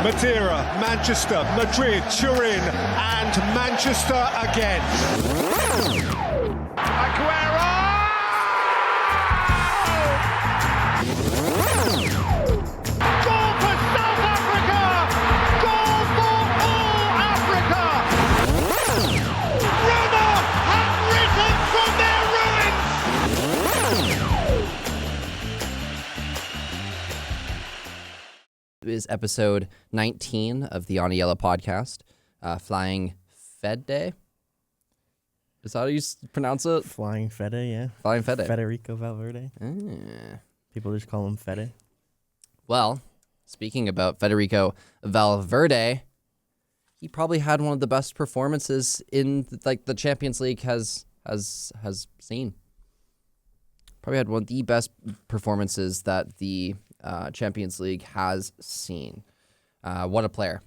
Madeira, Manchester, Madrid, Turin, and Manchester again. Aguero! Goal for South Africa! Goal for all Africa! Roma have risen from their ruins! It is episode 19 of the On a Yellow podcast, Flying FEDE. Is that how you pronounce it? Flying FEDE, yeah. Flying FEDE. Federico Valverde. People just call him Fede. Well, speaking about Federico Valverde, he probably had one of the best performances in the Champions League has seen. Probably had one of the best performances that the Champions League has seen. What a player!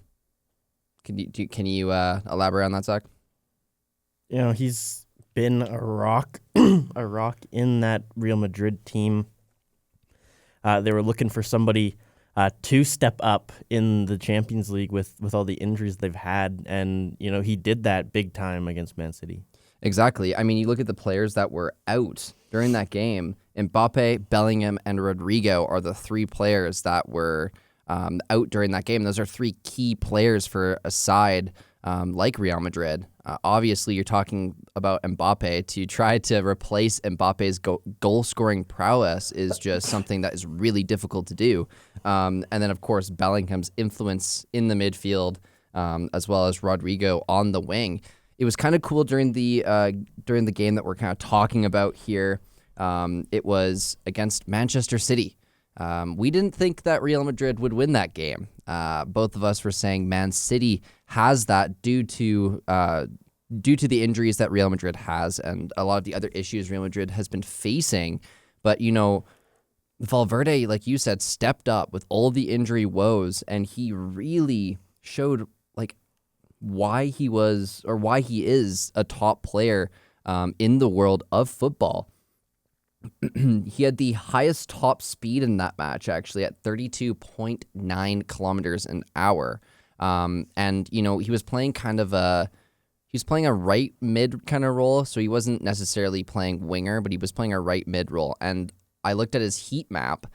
Can you elaborate on that, Zach? You know, he's been a rock, a rock in that Real Madrid team. They were looking for somebody to step up in the Champions League with all the injuries they've had, and you know he did that big time against Man City. Exactly. I mean, you look at the players that were out during that game. Mbappe, Bellingham, and Rodrigo are the three players that were out during that game. Those are three key players for a side like Real Madrid. Obviously, you're talking about Mbappe. To try to replace Mbappe's goal-scoring prowess is just something that is really difficult to do. And then, of course, Bellingham's influence in the midfield, as well as Rodrigo on the wing. It was kind of cool during the game that we're kind of talking about here. It was against Manchester City. We didn't think that Real Madrid would win that game. Both of us were saying Man City has that due to the injuries that Real Madrid has and a lot of the other issues Real Madrid has been facing. But, you know, Valverde, like you said, stepped up with all the injury woes, and he really showed why he is a top player in the world of football. He had the highest top speed in that match, actually, at 32.9 kilometers an hour. And, you know, he was playing a right mid kind of role, so he wasn't necessarily playing winger, but he was playing a right mid role. And I looked at his heat map.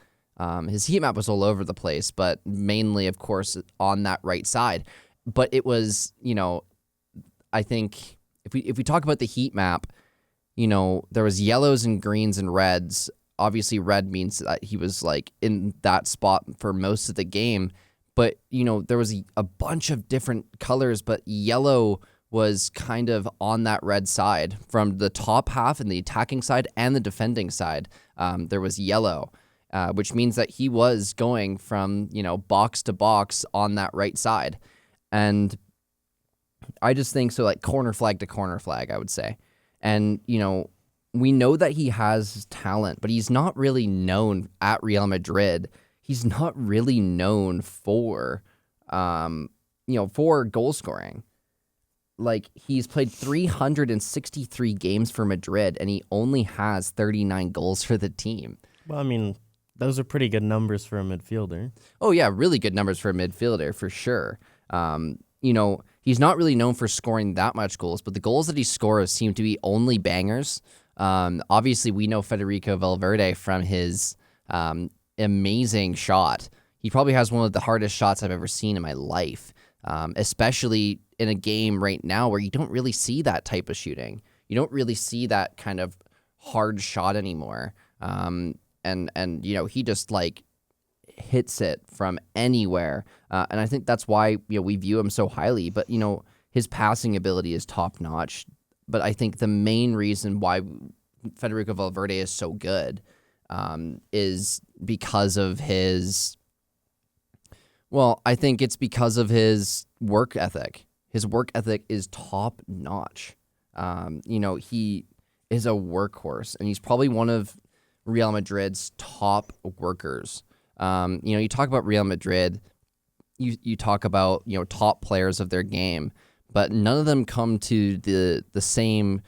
His heat map was all over the place, but mainly, of course, on that right side. But it was, you know, I think if we talk about the heat map, you know, there was yellows and greens and reds. Obviously, red means that he was in that spot for most of the game. But, you know, there was a bunch of different colors, but yellow was kind of on that red side from the top half and the attacking side and the defending side. There was yellow, which means that he was going from, you know, box to box on that right side. And I just think so, corner flag to corner flag, I would say. And, you know, we know that he has talent, but he's not really known at Real Madrid. He's not really known for, for goal scoring. He's played 363 games for Madrid, and he only has 39 goals for the team. Well, I mean, those are pretty good numbers for a midfielder. Oh, yeah, really good numbers for a midfielder, for sure. You know, he's not really known for scoring that much goals, but the goals that he scores seem to be only bangers. Obviously, we know Federico Valverde from his amazing shot. He probably has one of the hardest shots I've ever seen in my life, especially in a game right now where you don't really see that type of shooting. You don't really see that kind of hard shot anymore. And you know, he just hits it from anywhere. And I think that's why, you know, we view him so highly. But, you know, his passing ability is top notch. But I think the main reason why Federico Valverde is so good is because of his, I think it's because of his work ethic. His work ethic is top notch. You know, he is a workhorse, and he's probably one of Real Madrid's top workers. You know, you talk about Real Madrid, you talk about, you know, top players of their game, but none of them come to the same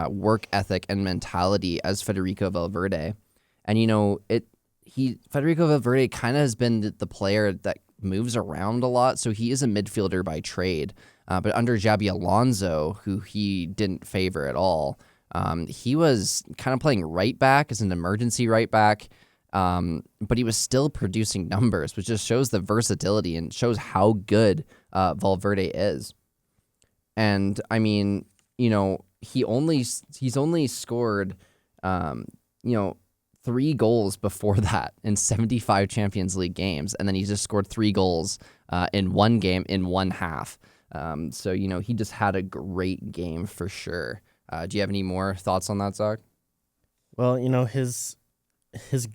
work ethic and mentality as Federico Valverde. And, you know, Federico Valverde kind of has been the player that moves around a lot, so he is a midfielder by trade. But under Xabi Alonso, who he didn't favor at all, he was kind of playing right back as an emergency right back, but he was still producing numbers, which just shows the versatility and shows how good Valverde is. And I mean, he's only scored, 3 goals before that in 75 Champions League games, and then he just scored 3 goals in one game in one half. So he just had a great game for sure. Do you have any more thoughts on that, Zach? Well, his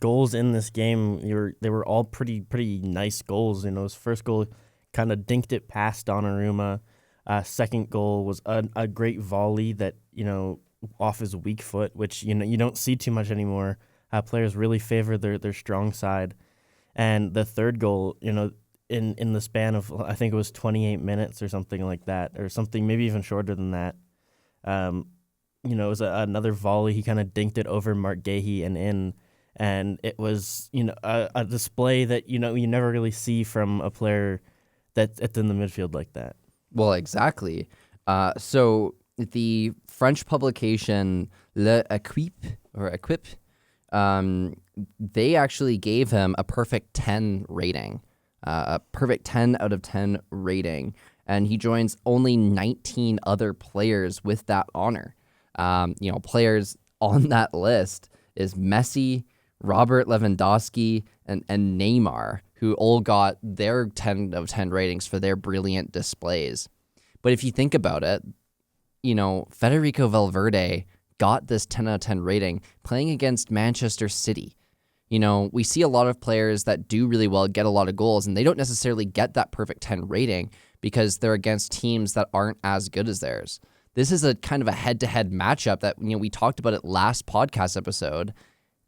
goals in this game, they were all pretty nice goals. His first goal kind of dinked it past Donnarumma. Second goal was a great volley that off his weak foot, which you don't see too much anymore. Players really favor their strong side. And the third goal, in the span of, I think it was 28 minutes or something like that, or something maybe even shorter than that. It was another volley. He kind of dinked it over Mark Gahey and in, and it was a display that you never really see from a player that's in the midfield like that. Well, exactly. So the French publication L'Equipe, they actually gave him a perfect 10 rating, a perfect 10 out of 10 rating, and he joins only 19 other players with that honor. Players on that list is Messi, Robert Lewandowski, and Neymar, who all got their 10 out of 10 ratings for their brilliant displays. But if you think about it, Federico Valverde got this 10 out of 10 rating playing against Manchester City. We see a lot of players that do really well, get a lot of goals, and they don't necessarily get that perfect 10 rating because they're against teams that aren't as good as theirs. This is a kind of a head-to-head matchup that, we talked about it last podcast episode,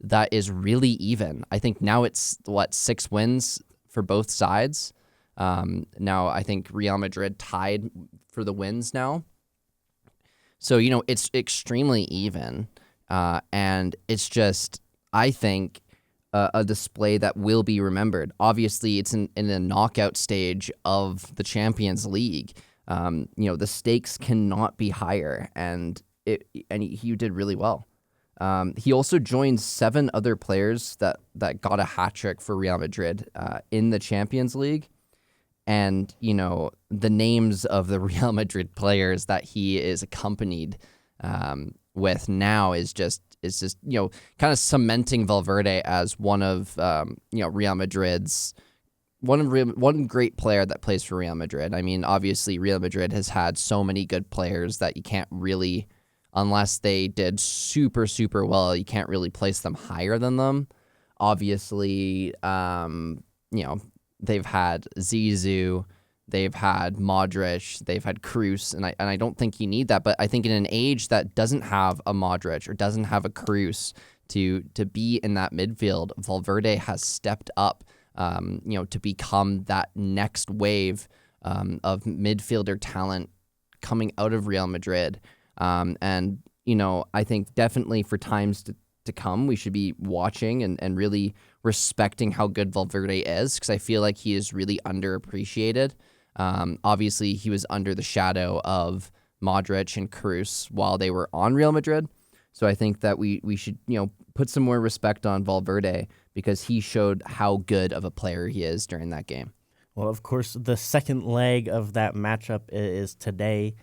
that is really even. I think now it's, 6 wins for both sides. Now I think Real Madrid tied for the wins now. So, it's extremely even. And it's just, I think, a display that will be remembered. Obviously, it's in a knockout stage of the Champions League. The stakes cannot be higher, and he did really well. He also joined 7 other players that got a hat trick for Real Madrid in the Champions League. And, the names of the Real Madrid players that he is accompanied with now is just kind of cementing Valverde as one of Real Madrid's one great player that plays for Real Madrid. I mean, obviously Real Madrid has had so many good players that you can't really, unless they did super, super well, you can't really place them higher than them. Obviously, they've had Zizou, they've had Modric, they've had Kroos, and I don't think you need that. But I think in an age that doesn't have a Modric or doesn't have a Kroos to be in that midfield, Valverde has stepped up, to become that next wave of midfielder talent coming out of Real Madrid. And I think definitely for times to come, we should be watching and really respecting how good Valverde is, because I feel like he is really underappreciated. Obviously, he was under the shadow of Modric and Kroos while they were on Real Madrid. So I think that we should put some more respect on Valverde, because he showed how good of a player he is during that game. Well, of course, the second leg of that matchup is today,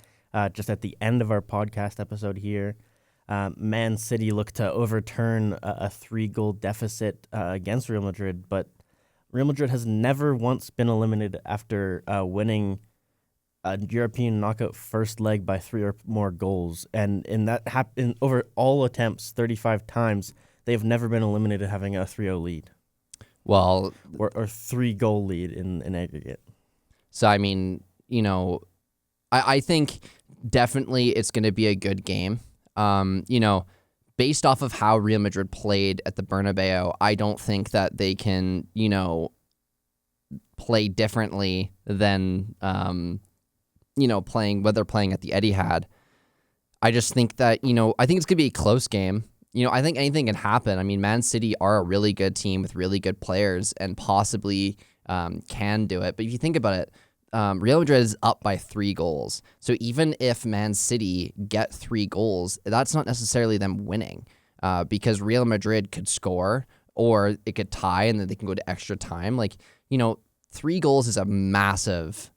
just at the end of our podcast episode here. Man City looked to overturn a 3-goal deficit against Real Madrid, but Real Madrid has never once been eliminated after winning a European knockout first leg by 3 or more goals. And in that happened over all attempts, 35 times, they've never been eliminated having a 3-0 lead. Well, or 3-goal lead in aggregate. So, I mean, I think definitely it's going to be a good game. Based off of how Real Madrid played at the Bernabeu, I don't think that they can, play differently than, whether playing at the Etihad. I just think that, I think it's going to be a close game. I think anything can happen. I mean, Man City are a really good team with really good players, and possibly can do it. But if you think about it, Real Madrid is up by 3 goals. So even if Man City get 3 goals, that's not necessarily them winning because Real Madrid could score or it could tie and then they can go to extra time. 3 goals is a massive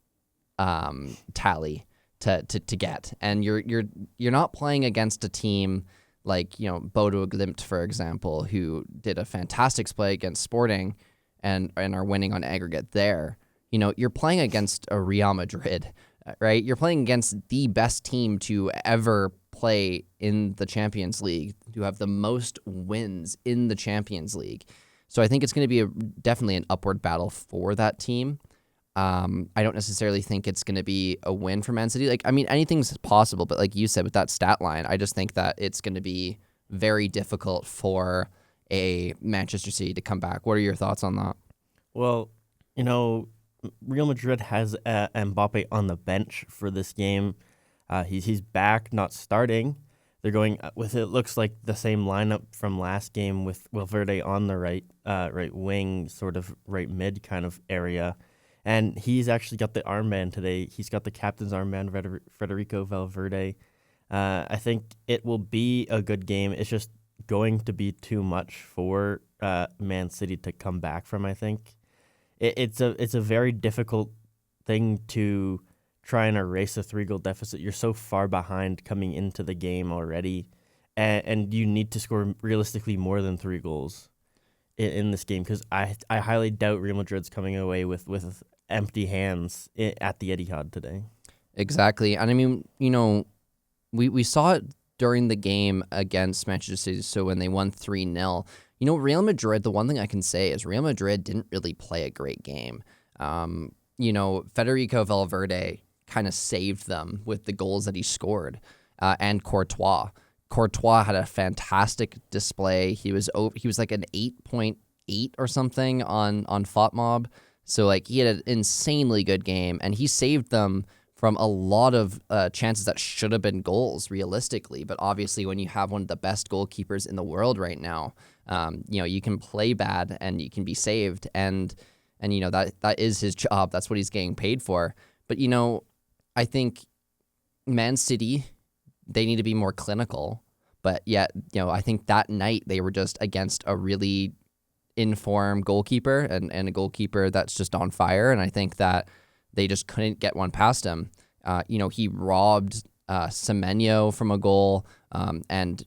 tally to get. And you're not playing against a team like, Bodo Glimt, for example, who did a fantastic display against Sporting and are winning on aggregate there. You're playing against a Real Madrid, right? You're playing against the best team to ever play in the Champions League, to have the most wins in the Champions League. So I think it's going to be definitely an upward battle for that team. I don't necessarily think it's going to be a win for Man City. Anything's possible, but like you said, with that stat line, I just think that it's going to be very difficult for a Manchester City to come back. What are your thoughts on that? Well, Real Madrid has Mbappe on the bench for this game. He's back, not starting. They're going with it looks like the same lineup from last game with Valverde on the right wing, sort of right mid kind of area. And he's actually got the armband today. He's got the captain's armband, Federico Valverde. I think it will be a good game. It's just going to be too much for Man City to come back from, I think. It's a very difficult thing to try and erase a 3-goal deficit. You're so far behind coming into the game already, and you need to score realistically more than 3 goals in this game because I highly doubt Real Madrid's coming away with empty hands at the Etihad today. Exactly. And we saw it during the game against Manchester City, so when they won 3-0. Real Madrid, the one thing I can say is Real Madrid didn't really play a great game. Federico Valverde kind of saved them with the goals that he scored, and Courtois. Courtois had a fantastic display. He was like an 8.8 or something on FOTMob. So he had an insanely good game, and he saved them from a lot of chances that should have been goals realistically. But obviously, when you have one of the best goalkeepers in the world right now, you can play bad and you can be saved, and that is his job. That's what he's getting paid for. But I think Man City, they need to be more clinical. But yet, I think that night they were just against a really in-form goalkeeper and a goalkeeper that's just on fire. And I think that they just couldn't get one past him. He robbed Semenyo from a goal, and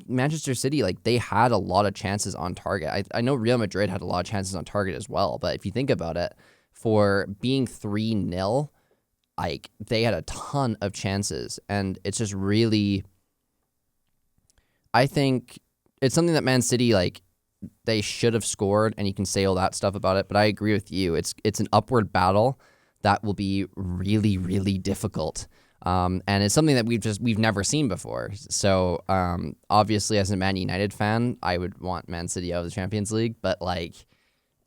Manchester City, they had a lot of chances on target. I know Real Madrid had a lot of chances on target as well, but if you think about it, for being 3-0, they had a ton of chances, and it's just really, I think it's something that Man City, they should have scored, and you can say all that stuff about it, but I agree with you. It's an upward battle that will be really, really difficult. And it's something that we've never seen before. So obviously, as a Man United fan, I would want Man City out of the Champions League. But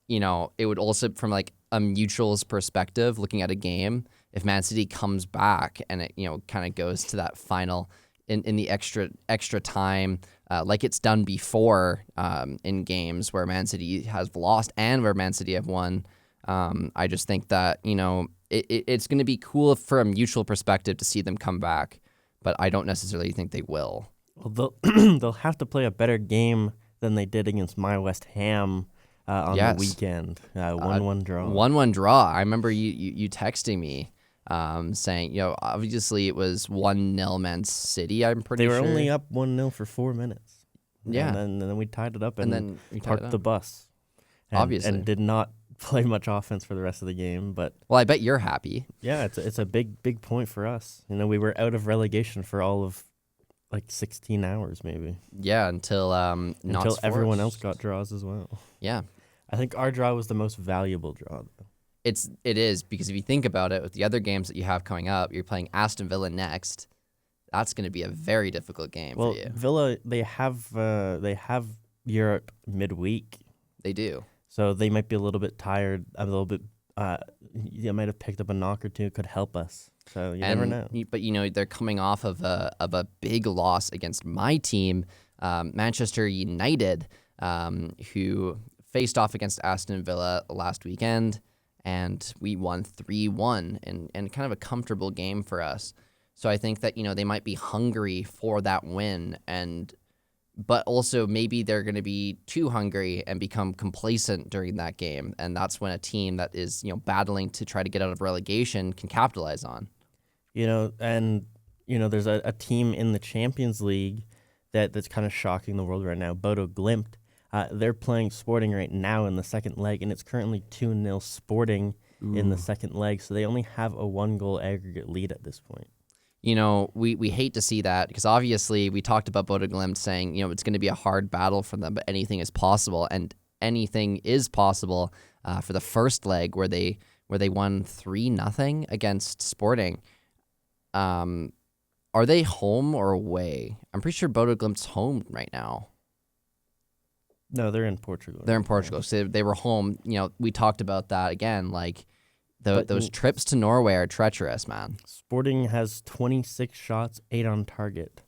it would also, from a mutual's perspective, looking at a game, if Man City comes back and it kind of goes to that final in the extra time, like it's done before in games where Man City has lost and where Man City have won. I just think that it's going to be cool for a mutual perspective to see them come back, but I don't necessarily think they will. Well, they'll have to play a better game than they did against my West Ham on the weekend. 1-1 draw. 1-1 draw. I remember you texting me saying, obviously it was 1-0 Man City, I'm pretty sure. They were only up 1-0 for 4 minutes. Yeah. And then we tied it up and then we parked the bus. Obviously. And did not play much offense for the rest of the game. But well, I bet you're happy. Yeah, it's a big point for us. We were out of relegation for all of 16 hours maybe. Yeah, until everyone else got draws as well. Yeah. I think our draw was the most valuable draw, though. It is, because if you think about it, with the other games that you have coming up, you're playing Aston Villa next. That's going to be a very difficult game for you. Villa, they have Europe midweek. They do. So they might be a little bit tired, a little bit. They might have picked up a knock or two. Could help us. So you never know. But they're coming off of a big loss against my team, Manchester United, who faced off against Aston Villa last weekend, and we won 3-1 and kind of a comfortable game for us. So I think that, they might be hungry for that win, but also maybe they're going to be too hungry and become complacent during that game. And that's when a team that is, battling to try to get out of relegation can capitalize on. There's a team in the Champions League that's kind of shocking the world right now, Bodo Glimt. They're playing Sporting right now in the second leg, and it's currently 2-0 Sporting in the second leg. So they only have a 1-goal aggregate lead at this point. We hate to see that because obviously we talked about Bodo Glimt saying, it's going to be a hard battle for them, but anything is possible. And anything is possible for the first leg where they won 3-0 against Sporting. Are they home or away? I'm pretty sure Bodo Glimt's home right now. No, they're in Portugal. They're in Portugal. So they were home. We talked about that again. Like those trips to Norway are treacherous, man. Sporting has 26 shots, 8 on target.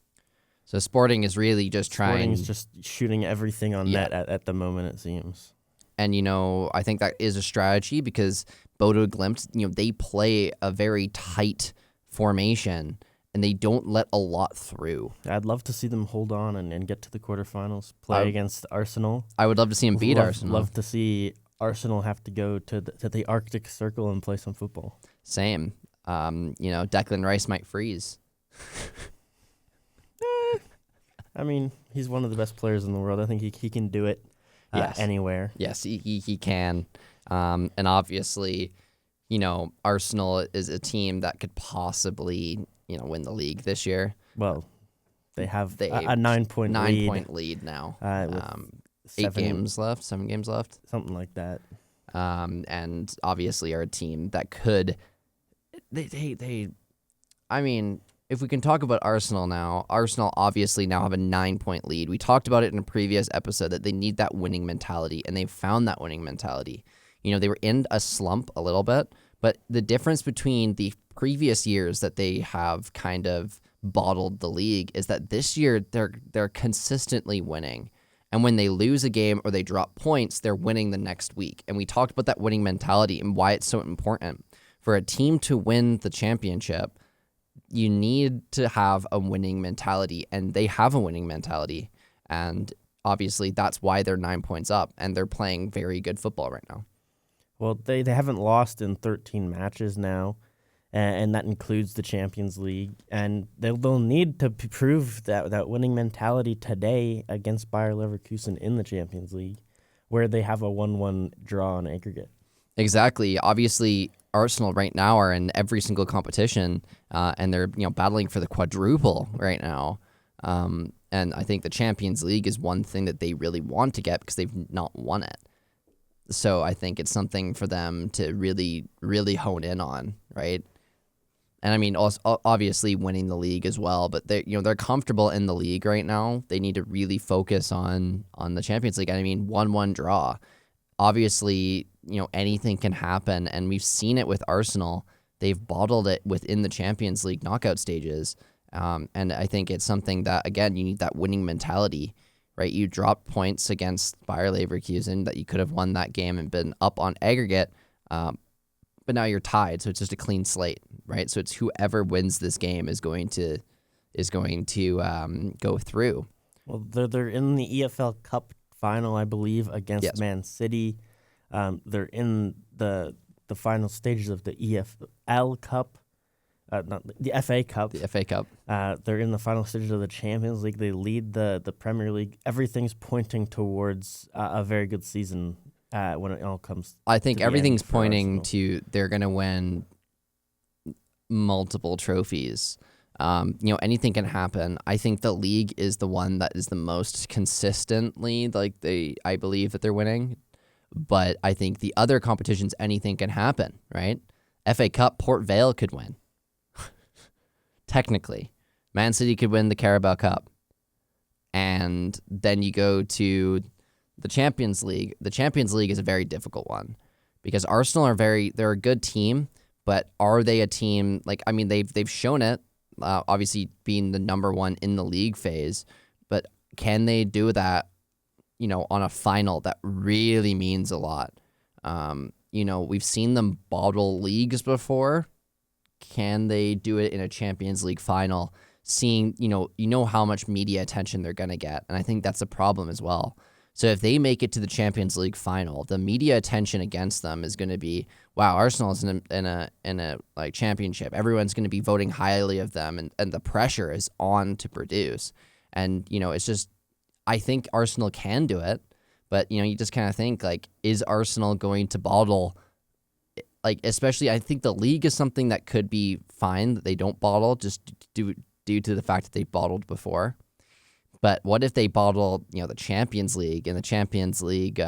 So Sporting is really just trying. Sporting is just shooting everything on net at the moment, it seems. And, I think that is a strategy because Bodo Glimt, they play a very tight formation and they don't let a lot through. I'd love to see them hold on and get to the quarterfinals, play against Arsenal. I would love to see them beat Arsenal. Love to see Arsenal have to go to the Arctic Circle and play some football. Same. Declan Rice might freeze. I mean, he's one of the best players in the world. I think he can do it anywhere. Yes, he can. And obviously, Arsenal is a team that could possibly, win the league this year. Well, they have a 9-point lead. 9-point lead now. With 7 games left. Something like that. And obviously are a team that could. I mean, if we can talk about Arsenal now, Arsenal obviously now have a 9-point lead. We talked about it in a previous episode that they need that winning mentality, and they've found that winning mentality. They were in a slump a little bit, but the difference between the previous years that they have kind of bottled the league is that this year they're consistently winning. And when they lose a game or they drop points, they're winning the next week. And we talked about that winning mentality and why it's so important. For a team to win the championship, you need to have a winning mentality, and they have a winning mentality. And obviously that's why they're 9 points up, and they're playing very good football right now. Well, they haven't lost in 13 matches now, and that includes the Champions League. And they'll need to prove that winning mentality today against Bayer Leverkusen in the Champions League, where they have a 1-1 draw on aggregate. Exactly. Obviously, Arsenal right now are in every single competition, and they're battling for the quadruple right now. And I think the Champions League is one thing that they really want to get because they've not won it. So I think it's something for them to really, really hone in on, right? And I mean, also, obviously winning the league as well, but they're comfortable in the league right now. They need to really focus on the Champions League. I mean, 1-1 draw. Obviously, anything can happen, and we've seen it with Arsenal. They've bottled it within the Champions League knockout stages, and I think it's something that, again, you need that winning mentality. Right, you dropped points against Bayer Leverkusen that you could have won that game and been up on aggregate, but now you're tied, so it's just a clean slate, right? So it's whoever wins this game is going to go through. Well, they're in the EFL Cup final, I believe, against Man City. They're in the final stages of the EFL Cup. Not the FA Cup. The FA Cup. They're in the final stages of the Champions League. They lead the Premier League. Everything's pointing towards a very good season when it all comes. I think to the everything's end for pointing Arsenal. to they're going to win multiple trophies. Anything can happen. I think the league is the one that is the most consistently I believe that they're winning. But I think the other competitions, anything can happen, right? FA Cup, Port Vale could win. Technically, Man City could win the Carabao Cup. And then you go to the Champions League. The Champions League is a very difficult one because Arsenal they're a good team, but are they a team they've shown it, obviously being the number one in the league phase, but can they do that on a final that really means a lot. We've seen them bottle leagues before. Can they do it in a Champions League final? Seeing, how much media attention they're going to get. And I think that's a problem as well. So if they make it to the Champions League final, the media attention against them is going to be, wow, Arsenal's in a like championship. Everyone's going to be voting highly of them, and the pressure is on to produce. And, it's just, I think Arsenal can do it, but, you just kind of think, like, is Arsenal going to bottle? Like, especially, I think the league is something that could be fine that they don't bottle just due to the fact that they bottled before. But what if they bottle, the Champions League and the Champions League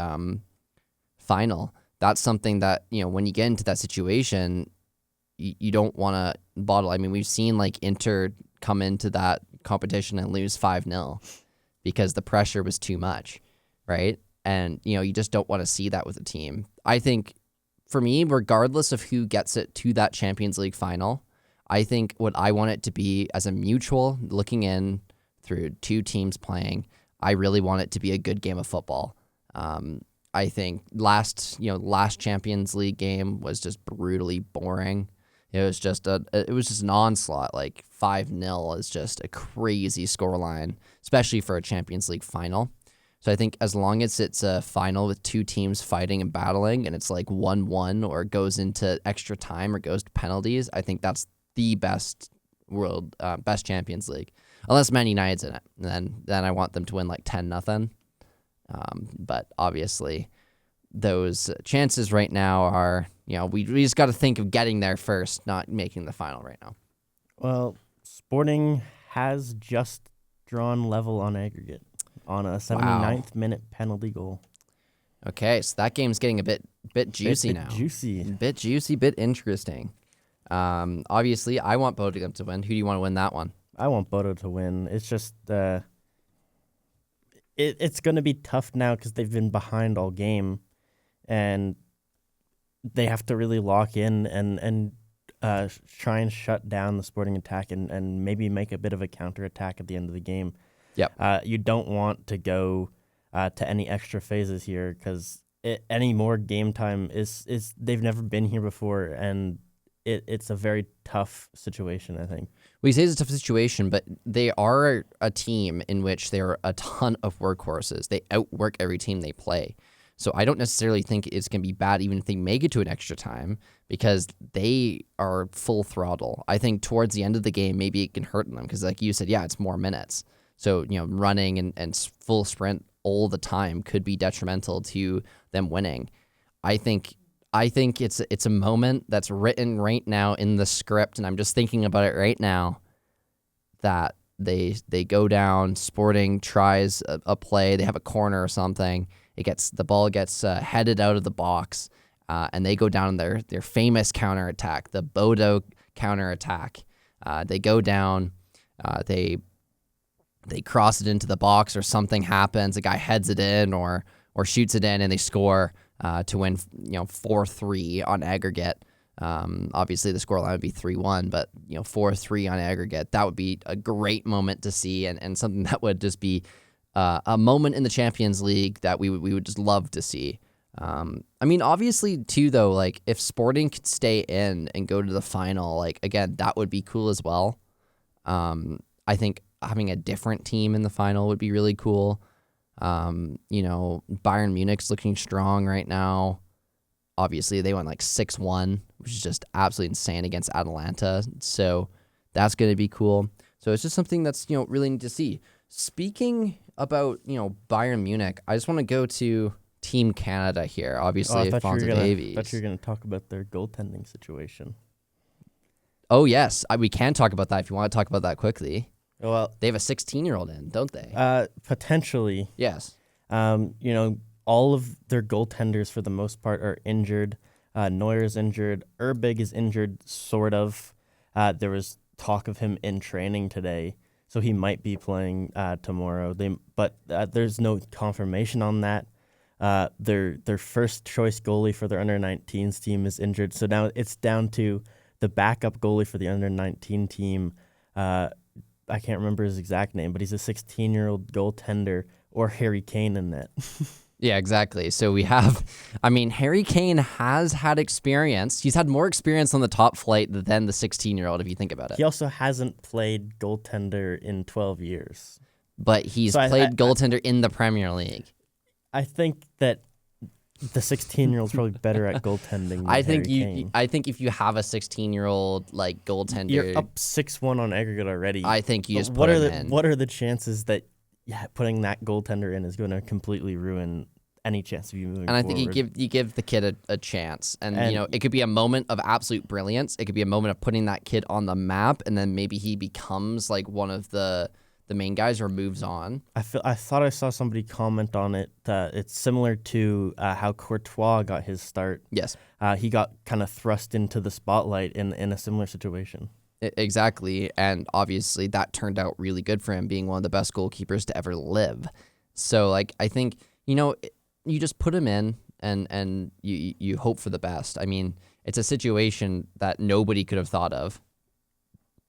final? That's something that, when you get into that situation, you don't want to bottle. I mean, we've seen, like, Inter come into that competition and lose 5-0 because the pressure was too much, right? And, you just don't want to see that with a team. I think, for me, regardless of who gets it to that Champions League final, I think what I want it to be as a mutual looking in through two teams playing, I really want it to be a good game of football. I think last Champions League game was just brutally boring. It was just an onslaught. Like 5-0 is just a crazy scoreline, especially for a Champions League final. So I think as long as it's a final with two teams fighting and battling, and it's like 1-1 or goes into extra time or goes to penalties, I think that's the best Champions League. Unless Man United's in it, then I want them to win like 10-0. But obviously, those chances right now are, we just got to think of getting there first, not making the final right now. Well, Sporting has just drawn level on aggregate on a 79th minute penalty goal. Okay, so that game's getting a bit juicy now. Bit juicy, bit interesting. Obviously, I want Bodo to win. Who do you want to win that one? I want Bodo to win. It's just it's going to be tough now because they've been behind all game, and they have to really lock in and try and shut down the Sporting attack and maybe make a bit of a counterattack at the end of the game. Yep. You don't want to go to any extra phases here because any more game time is they've never been here before, and it's a very tough situation, I think. We say it's a tough situation, but they are a team in which there are a ton of workhorses. They outwork every team they play. So I don't necessarily think it's going to be bad even if they make it to an extra time because they are full throttle. I think towards the end of the game, maybe it can hurt them because like you said, yeah, it's more minutes. So, running and full sprint all the time could be detrimental to them winning. I think it's a moment that's written right now in the script, and I'm just thinking about it right now, that they go down, Sporting tries a play, they have a corner or something, the ball gets headed out of the box, and they go down their famous counterattack, the Bodo counterattack. They go down, they cross it into the box or something happens, a guy heads it in or shoots it in and they score to win 4-3 on aggregate. Obviously the scoreline would be 3-1, but 4-3 on aggregate. That would be a great moment to see and something that would just be a moment in the Champions League that we would just love to see. I mean, obviously too though, like if Sporting could stay in and go to the final, like again, that would be cool as well. I think having a different team in the final would be really cool. Bayern Munich's looking strong right now. Obviously, they went like 6-1, which is just absolutely insane against Atalanta. So that's going to be cool. So it's just something that's, really neat to see. Speaking about, Bayern Munich, I just want to go to Team Canada here. Obviously, Alphonso Davies. I thought you were going to talk about their goaltending situation. Oh, yes. We can talk about that if you want to talk about that quickly. Well, they have a 16-year-old in, don't they? Potentially. Yes. All of their goaltenders for the most part are injured. Neuer's injured. Erbig is injured, sort of. There was talk of him in training today, so he might be playing tomorrow. But there's no confirmation on that. Their first choice goalie for their under-19s team is injured, so now it's down to the backup goalie for the under-19 team. I can't remember his exact name, but he's a 16-year-old goaltender or Harry Kane in net. Yeah, exactly. So we have, I mean, Harry Kane has had experience. He's had more experience on the top flight than the 16-year-old, if you think about it. He also hasn't played goaltender in 12 years. But he's So played goaltender in the Premier League. I think that the 16-year-old's probably better at goaltending than I think Harry Kane. I think if you have a 16-year-old like goaltender, You're up 6-1 on aggregate already. I think you But just put him in. What are the chances that putting that goaltender in is going to completely ruin any chance of you moving And I forward? think you give the kid a chance. And you know, it could be a moment of absolute brilliance. It could be a moment of putting that kid on the map, and then maybe he becomes like one of the main guys or moves on. I thought I saw somebody comment on it. It's similar to how Courtois got his start. Yes. He got kind of thrust into the spotlight in a similar situation. Exactly. And obviously that turned out really good for him, being one of the best goalkeepers to ever live. So like, I think, you know, you just put him in and you hope for the best. I mean, it's a situation that nobody could have thought of.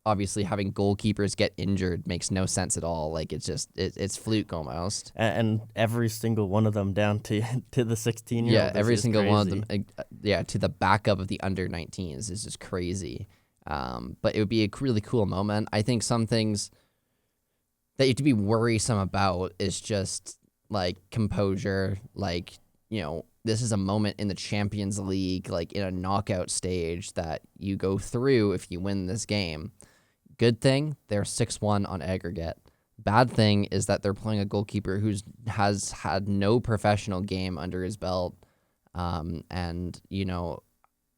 Obviously, having goalkeepers get injured makes no sense at all. Like, it's just, it's fluke almost. And every single one of them down to the 16-year-old. Yeah, every is single crazy. one of them. Yeah, to the backup of the under-19s is just crazy. But it would be a really cool moment. I think some things that you have to be worrisome about is just, like, composure. Like, you know, this is a moment in the Champions League, like, in a knockout stage that you go through if you win this game. Good thing, they're 6-1 on aggregate. Bad thing is that they're playing a goalkeeper who has had no professional game under his belt. And, you know,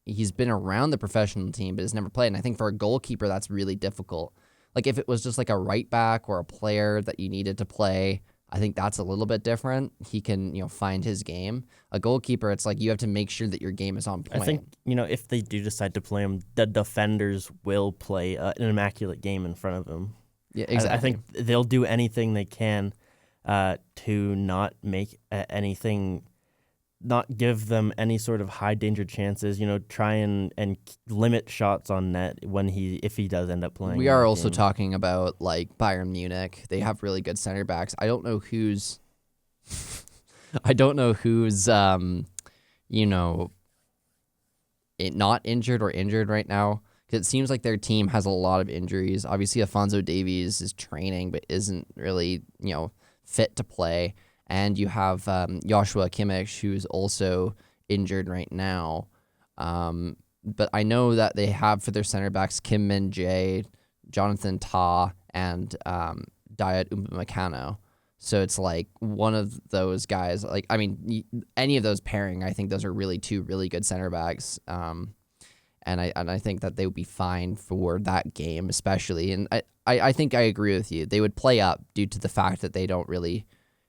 he's been around the professional team, but has never played. And I think for a goalkeeper, that's really difficult. Like, if it was just like a right back or a player that you needed to play, I think that's a little bit different. He can, you know, find his game. A goalkeeper, it's like you have to make sure that your game is on point. I think, you know, if they do decide to play him, the defenders will play an immaculate game in front of him. Yeah, exactly. I think they'll do anything they can to not make anything, not give them any sort of high danger chances. You know, try and limit shots on net if he does end up playing. We are also talking about like Bayern Munich. They have really good center backs. I don't know who's you know, not injured or injured right now. Because it seems like their team has a lot of injuries. Obviously, Alphonso Davies is training, but isn't really, you know, fit to play. And you have Joshua Kimmich, who's also injured right now. But I know that they have for their center backs Kim Min-jae, Jonathan Tah, and Diet Upamecano. So it's like one of those guys. Like, I mean, any of those pairing, I think those are really two really good center backs. And I think that they would be fine for that game, especially. And I think I agree with you. They would play up due to the fact that they don't really,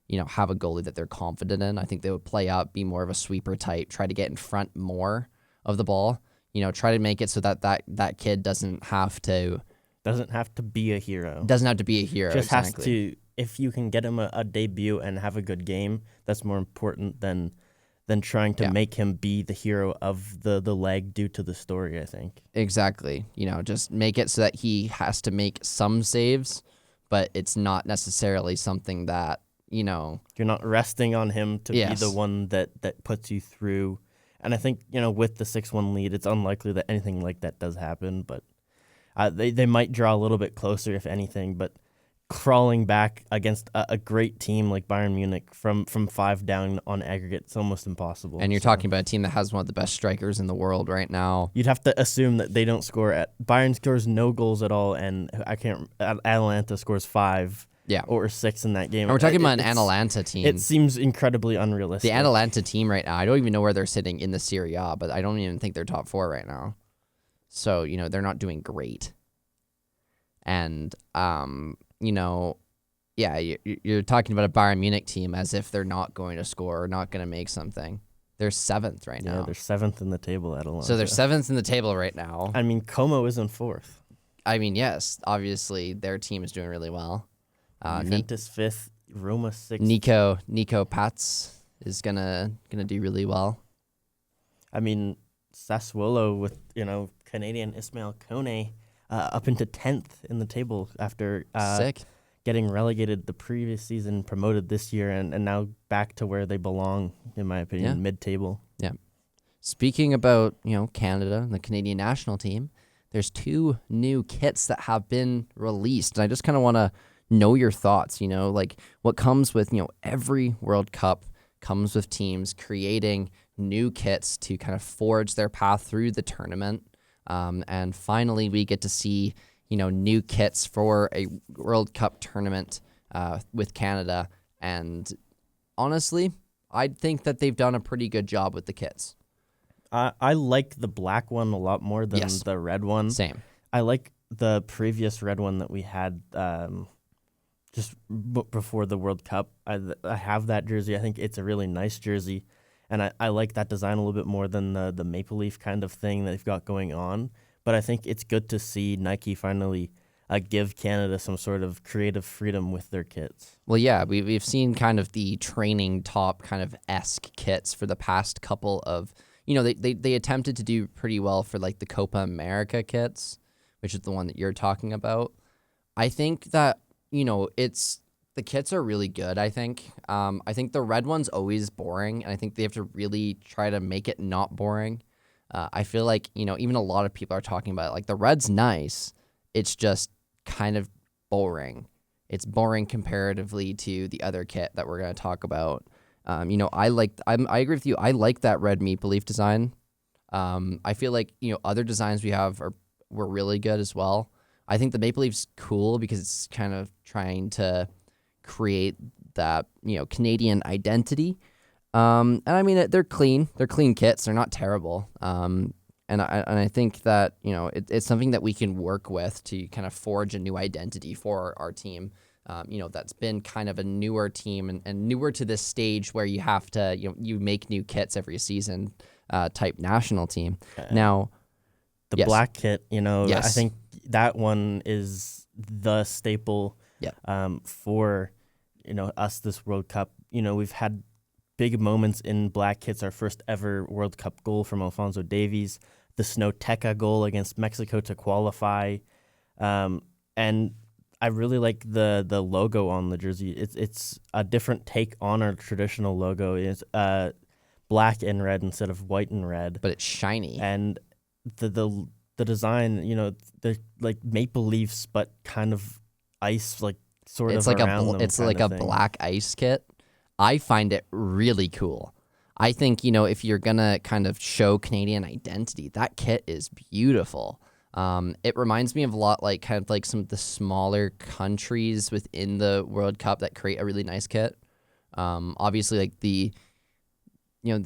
you know, have a goalie that they're confident in. I think they would play up, be more of a sweeper type, try to get in front more of the ball. You know, try to make it so that kid doesn't have to be a hero. Doesn't have to be a hero. Just exactly. has to. If you can get him a debut and have a good game, that's more important than trying to make him be the hero of the leg due to the story, I think. Exactly. You know, just make it so that he has to make some saves, but it's not necessarily something that, you know. You're not resting on him to be the one that puts you through. And I think, you know, with the 6-1 lead, it's unlikely that anything like that does happen, but they might draw a little bit closer, if anything, but crawling back against a great team like Bayern Munich from 5 down on aggregate, it's almost impossible. And you're talking about a team that has one of the best strikers in the world right now. You'd have to assume that they don't score Bayern scores no goals at all, and Atalanta scores 5 or 6 in that game. And we're talking about an Atalanta team. It seems incredibly unrealistic. The Atalanta team right now, I don't even know where they're sitting in the Serie A, but I don't even think they're top 4 right now. So, you know, they're not doing great. And, you know, yeah, you're talking about a Bayern Munich team as if they're not going to score or not going to make something. They're 7th right now. Yeah, they're 7th in the table, Atalanta. So they're 7th in the table right now. I mean, Como is in 4th. I mean, yes, obviously their team is doing really well. Juventus 5th, Roma 6th. Nico Pats is gonna do really well. I mean, Sassuolo with, you know, Canadian Ismail Kone up into 10th in the table after Sick. getting relegated the previous season, promoted this year, and now back to where they belong, in my opinion, mid-table. Yeah. Speaking about, Canada and the Canadian national team, there's 2 new kits that have been released. And I just kind of want to know your thoughts, like what comes with, every World Cup comes with teams creating new kits to kind of forge their path through the tournament. And finally, we get to see, new kits for a World Cup tournament with Canada. And honestly, I think that they've done a pretty good job with the kits. I like the black one a lot more than the red one. Same. I like the previous red one that we had just before the World Cup. I have that jersey. I think it's a really nice jersey, and I like that design a little bit more than the maple leaf kind of thing that they've got going on. But I think it's good to see Nike finally give Canada some sort of creative freedom with their kits. Well, yeah, we've seen kind of the training top kind of esque kits for the past couple of. They attempted to do pretty well for like the Copa America kits, which is the one that you're talking about. I think that, it's the kits are really good, I think. I think the red one's always boring, and I think they have to really try to make it not boring. I feel like, even a lot of people are talking about it. Like the red's nice. It's just kind of boring. It's boring comparatively to the other kit that we're going to talk about. I agree with you. I like that red maple leaf design. I feel like, other designs we have were really good as well. I think the maple leaf's cool because it's kind of trying to create that, Canadian identity. And I mean, they're clean. They're clean kits. They're not terrible. And I think that, it's something that we can work with to kind of forge a new identity for our team. That's been kind of a newer team and newer to this stage where you have to, you make new kits every season type national team. Now, the black kit, I Yes. think that one is the staple for, us this World Cup. We've had big moments in black kits. Our first ever World Cup goal from Alphonso Davies, the Snowteca goal against Mexico to qualify. And I really like the logo on the jersey. It's a different take on our traditional logo. It's black and red instead of white and red. But it's shiny. And the design, they're like maple leaves, but kind of ice, like sort It's of like around them. it's like a thing. black ice kit. I find it really cool. I think, if you're going to kind of show Canadian identity, that kit is beautiful. It reminds me of a lot like kind of like some of the smaller countries within the World Cup that create a really nice kit. Obviously, like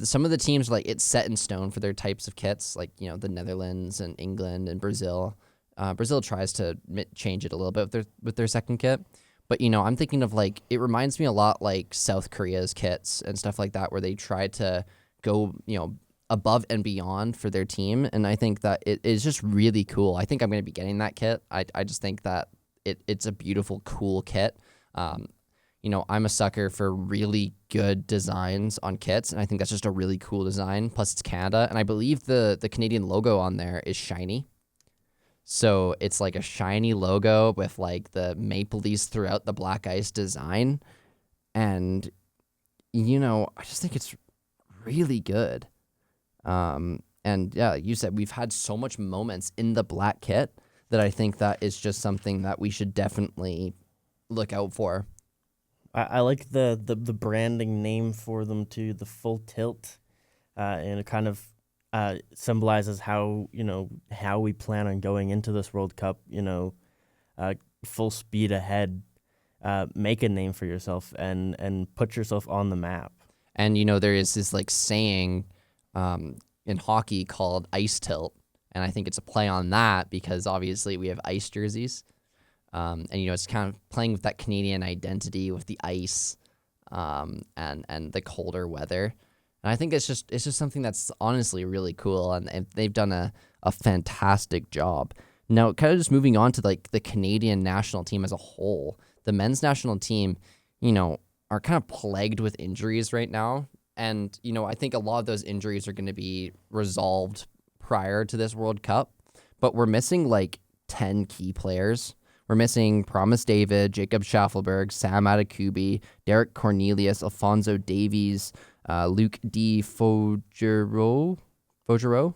some of the teams, like it's set in stone for their types of kits, like, the Netherlands and England and Brazil. Brazil tries to change it a little bit with their second kit. But, I'm thinking of like, it reminds me a lot like South Korea's kits and stuff like that, where they try to go, above and beyond for their team. And I think that it is just really cool. I think I'm going to be getting that kit. I just think that it's a beautiful, cool kit. I'm a sucker for really good designs on kits, and I think that's just a really cool design. Plus, it's Canada, and I believe the Canadian logo on there is shiny. So it's like a shiny logo with like the maple leaves throughout the black ice design. And, I just think it's really good. And yeah, like you said, we've had so much moments in the black kit that I think that is just something that we should definitely look out for. I like the branding name for them too, the full tilt, and it kind of symbolizes how we plan on going into this World Cup. Full speed ahead, make a name for yourself and put yourself on the map. And there is this like saying in hockey called ice tilt, and I think it's a play on that because obviously we have ice jerseys. And it's kind of playing with that Canadian identity with the ice, and the colder weather. And I think it's just something that's honestly really cool, and they've done a fantastic job. Now, kind of just moving on to like the Canadian national team as a whole, the men's national team, are kind of plagued with injuries right now. And, I think a lot of those injuries are going to be resolved prior to this World Cup, but we're missing like 10 key players. we're missing Promise David, Jacob Schaffelberg, Sam Adekubi, Derek Cornelius, Alfonso Davies, Luke D. Fogereau. Fogereau?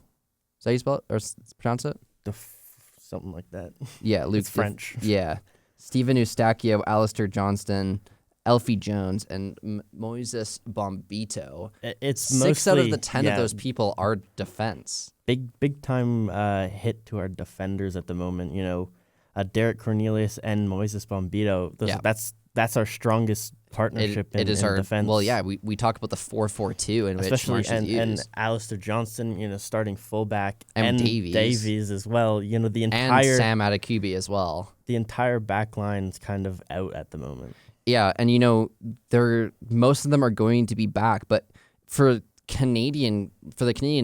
Is that how you spell it or pronounce it? Something like that. Yeah, Luke. It's French. Yeah. Stephen Eustachio, Alistair Johnston, Elfie Jones, and Moises Bombito. It's 6 out of mostly, the 10 of those people are defense. Big time hit to our defenders at the moment. Derek Cornelius and Moises Bombito. That's our strongest partnership in defense. Well, yeah, we talk about the 4-4-2 in Especially which Marsh is and used. Alistair Johnston, starting fullback, And Davies. as well. The And entire Sam Adekubi as well. the entire back line's kind of out at the moment. Yeah, and most of them are going to be back, but for the Canadian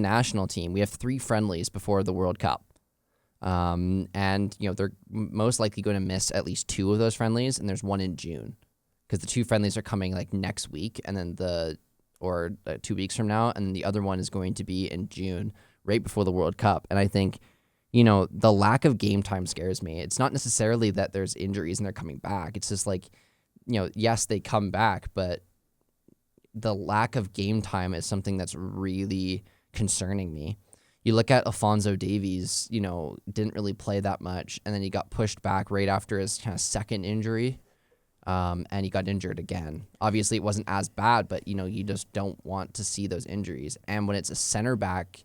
national team, we have 3 friendlies before the World Cup. And they're most likely going to miss at least 2 of those friendlies, and there's 1 in June, because the 2 friendlies are coming like next week, and then 2 weeks from now, and the other one is going to be in June, right before the World Cup. And I think, the lack of game time scares me. It's not necessarily that there's injuries and they're coming back. It's just like, yes, they come back, but the lack of game time is something that's really concerning me. You look at Alfonso Davies, didn't really play that much, and then he got pushed back right after his kind of second injury, and he got injured again. Obviously, it wasn't as bad, but, you just don't want to see those injuries. And when it's a center back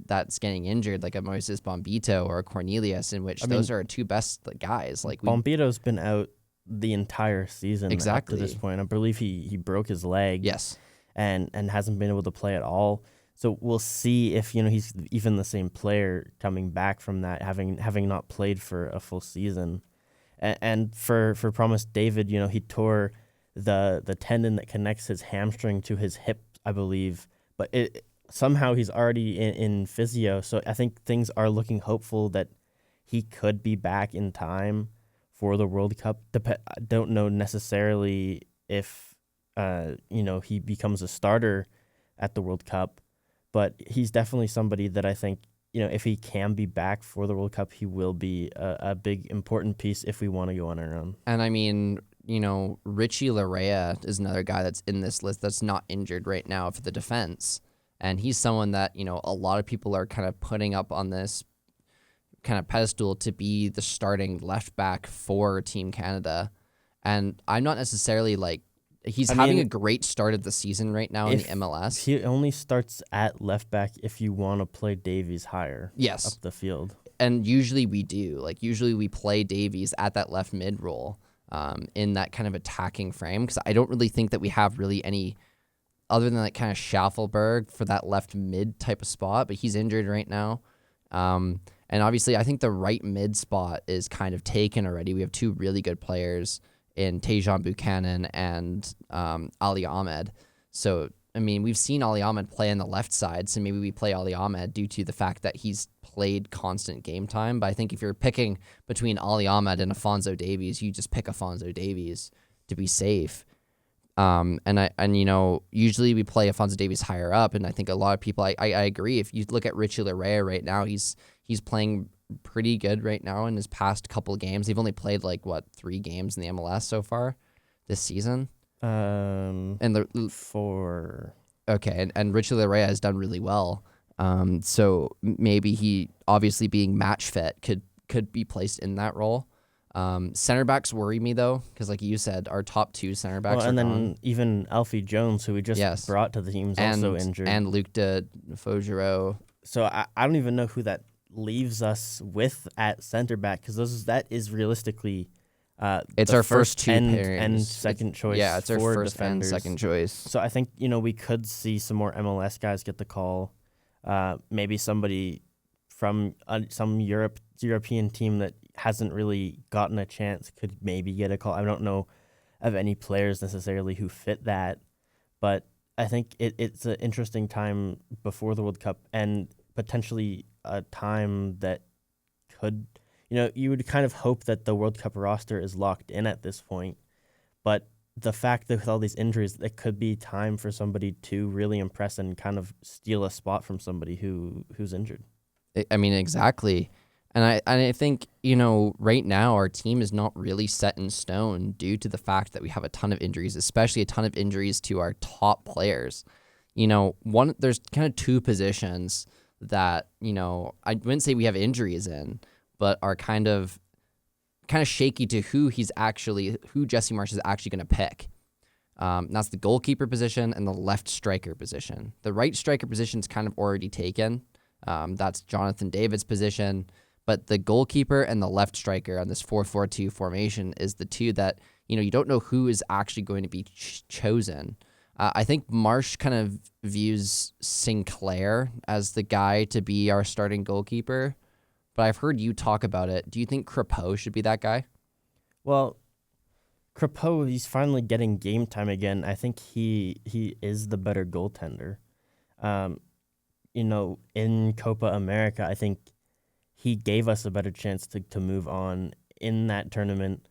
that's getting injured, like a Moises Bombito or a Cornelius, in which those are our 2 best guys. Bombito's been out the entire season exactly up to this point. I believe he broke his leg. Yes. And hasn't been able to play at all. So we'll see if he's even the same player coming back from that, having not played for a full season. And for Promise David, he tore the tendon that connects his hamstring to his hip, I believe. But somehow he's already in physio. So I think things are looking hopeful that he could be back in time for the World Cup. I don't know necessarily if he becomes a starter at the World Cup, but he's definitely somebody that I think, if he can be back for the World Cup, he will be a big important piece if we want to go on our own. And I mean, Richie Larea is another guy that's in this list that's not injured right now for the defense. And he's someone that, a lot of people are kind of putting up on this kind of pedestal to be the starting left back for Team Canada. And I'm not necessarily he's having a great start of the season right now in the MLS. He only starts at left back if you want to play Davies higher up the field. And usually we do. Usually we play Davies at that left mid role in that kind of attacking frame, because I don't really think that we have really any other than kind of Schaffelberg for that left mid type of spot, but he's injured right now. And obviously I think the right mid spot is kind of taken already. We have 2 really good players in Tejan Buchanan and Ali Ahmed. So, I mean, we've seen Ali Ahmed play on the left side, so maybe we play Ali Ahmed due to the fact that he's played constant game time. But I think if you're picking between Ali Ahmed and Alfonso Davies, you just pick Alfonso Davies to be safe. Usually we play Alfonso Davies higher up, and I think a lot of people, I agree. If you look at Richie Larea right now, he's playing pretty good right now in his past couple of games. They've only played 3 games in the MLS so far this season. And Richie Larea has done really well. So maybe he, obviously being match fit, could be placed in that role. Center backs worry me though, because like you said, our top 2 center backs are gone. Then even Elfie Jones, who we just brought to the team, is also injured, and Luke de Fogereau. So I don't even know who that leaves us with at center back, because that is realistically it's our first 2 and second choice. Yeah, it's our first defenders. and second choice. So I think we could see some more MLS guys get the call. Maybe somebody from some European team that hasn't really gotten a chance could maybe get a call. I don't know of any players necessarily who fit that, but I think it's an interesting time before the World Cup, and potentially a time that could, you would kind of hope that the World Cup roster is locked in at this point, but the fact that with all these injuries, it could be time for somebody to really impress and kind of steal a spot from somebody who's injured. I mean, exactly. And I think, right now our team is not really set in stone due to the fact that we have a ton of injuries, especially a ton of injuries to our top players. There's kind of two positions that, I wouldn't say we have injuries in, but are kind of shaky to who Jesse Marsch is actually going to pick. That's the goalkeeper position and the left striker position. The right striker position is kind of already taken. That's Jonathan David's position. But the goalkeeper and the left striker on this 4-4-2 formation is the two that, you don't know who is actually going to be chosen. I think Marsch kind of views Sinclair as the guy to be our starting goalkeeper. But I've heard you talk about it. Do you think Crépeau should be that guy? Well, Crépeau, he's finally getting game time again. I think he is the better goaltender. In Copa America, I think he gave us a better chance to move on in that tournament.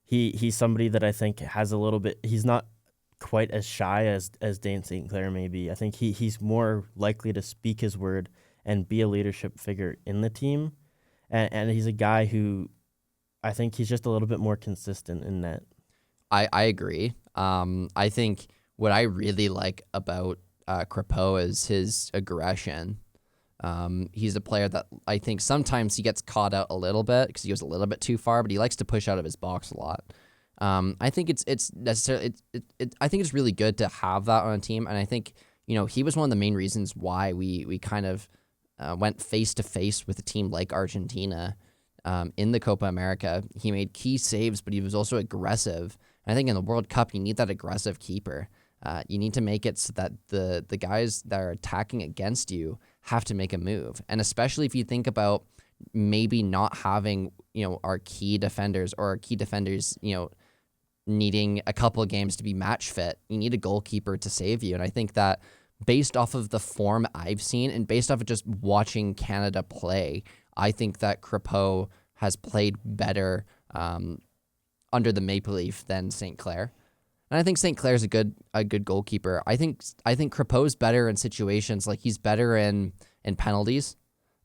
He's somebody that I think has a little bit. He's not quite as shy as Dane St. Clair may be. I think he's more likely to speak his word and be a leadership figure in the team. And he's a guy who I think he's just a little bit more consistent in that. I agree. I think what I really like about Crépeau is his aggression. He's a player that I think sometimes he gets caught out a little bit because he goes a little bit too far, but he likes to push out of his box a lot. I think it's necessarily I think it's really good to have that on a team, and I think he was one of the main reasons why we kind of went face to face with a team like Argentina in the Copa America. He made key saves, but he was also aggressive. And I think in the World Cup, you need that aggressive keeper. You need to make it so that the guys that are attacking against you have to make a move. And especially if you think about maybe not having, our key defenders or our key defenders, needing a couple of games to be match fit, you need a goalkeeper to save you. And I think that based off of the form I've seen and based off of just watching Canada play, I think that Crépeau has played better under the Maple Leaf than St. Clair. And I think St. Clair's a good goalkeeper. I think Crépeau's better in situations, like he's better in penalties,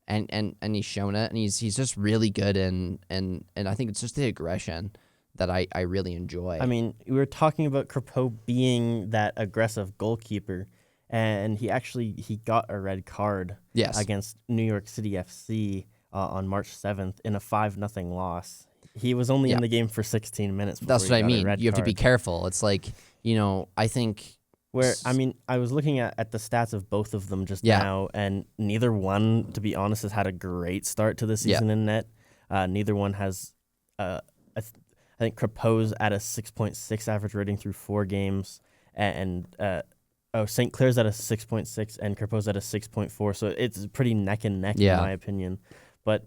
and he's shown it, and he's just really good in I think it's just the aggression that I really enjoy. I mean, we were talking about Crépeau being that aggressive goalkeeper, and he got a red card against New York City FC on March 7th in a 5-0 loss. He was only in the game for 16 minutes. That's what I mean. You have to be careful. It's like, I think... I was looking at the stats of both of them just now, and neither one, to be honest, has had a great start to the season in net. Neither one has... I think Crépeau's at a 6.6 average rating through 4 games, and St. Clair's at a 6.6, and Crépeau's at a 6.4, so it's pretty neck and neck in my opinion. But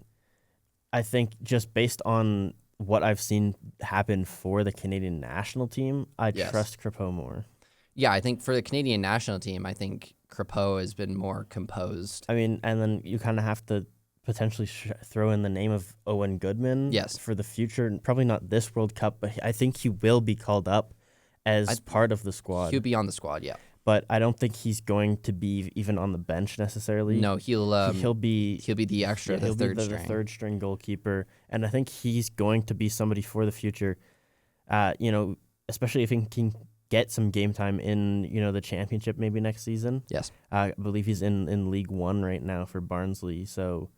I think just based on what I've seen happen for the Canadian national team, I trust Crépeau more. Yeah, I think for the Canadian national team, I think Crépeau has been more composed. I mean, and then you kind of have to potentially throw in the name of Owen Goodman for the future. Probably not this World Cup, but I think he will be called up as part of the squad. He'll be on the squad, yeah. But I don't think he's going to be even on the bench necessarily. No, he'll be the extra, the third the string. third string goalkeeper, and I think he's going to be somebody for the future. Especially if he can get some game time in the championship maybe next season. Yes, I believe he's in League One right now for Barnsley, so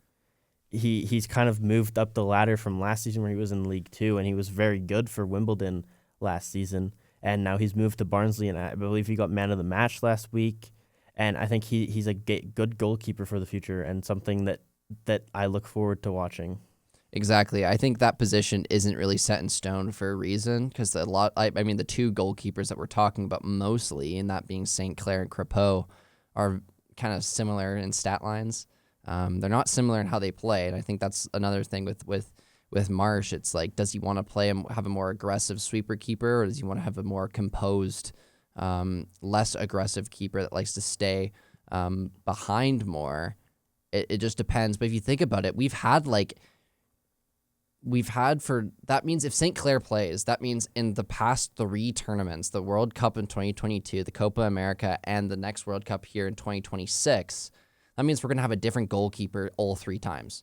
he's kind of moved up the ladder from last season where he was in League Two, and he was very good for Wimbledon last season. And now he's moved to Barnsley, and I believe he got man of the match last week. And I think he's a good goalkeeper for the future and something that I look forward to watching. Exactly. I think that position isn't really set in stone for a reason because the two goalkeepers that we're talking about mostly, and that being St. Clair and Crépeau, are kind of similar in stat lines. They're not similar in how they play, and I think that's another thing with Marsch. It's like, does he want to have a more aggressive sweeper keeper, or does he want to have a more composed, less aggressive keeper that likes to stay behind more? It just depends. But if you think about it, that means if St. Clair plays, that means in the past 3 tournaments, the World Cup in 2022, the Copa America, and the next World Cup here in 2026, that means we're going to have a different goalkeeper all 3 times.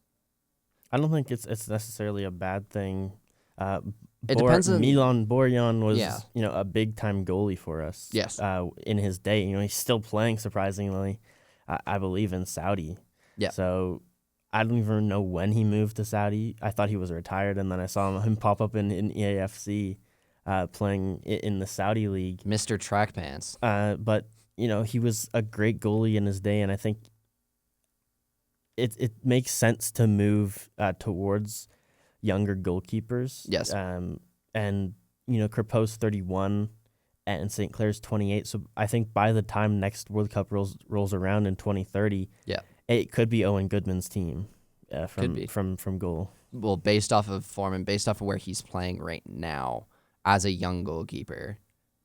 I don't think it's necessarily a bad thing. It depends on Milan Borjan was Yeah. a big time goalie for us. Yes. In his day, he's still playing surprisingly. I believe in Saudi. Yeah. So I don't even know when he moved to Saudi. I thought he was retired, and then I saw him pop up in EAFC, playing in the Saudi league. Mr. Track Pants. But he was a great goalie in his day, and I think it makes sense to move towards younger goalkeepers. Yes. And Crepeau's 31 and St. Clair's 28. So I think by the time next World Cup rolls around in 2030, Yeah. it could be Owen Goodman's team Could be. from goal. Well, based off of form and based off of where he's playing right now as a young goalkeeper,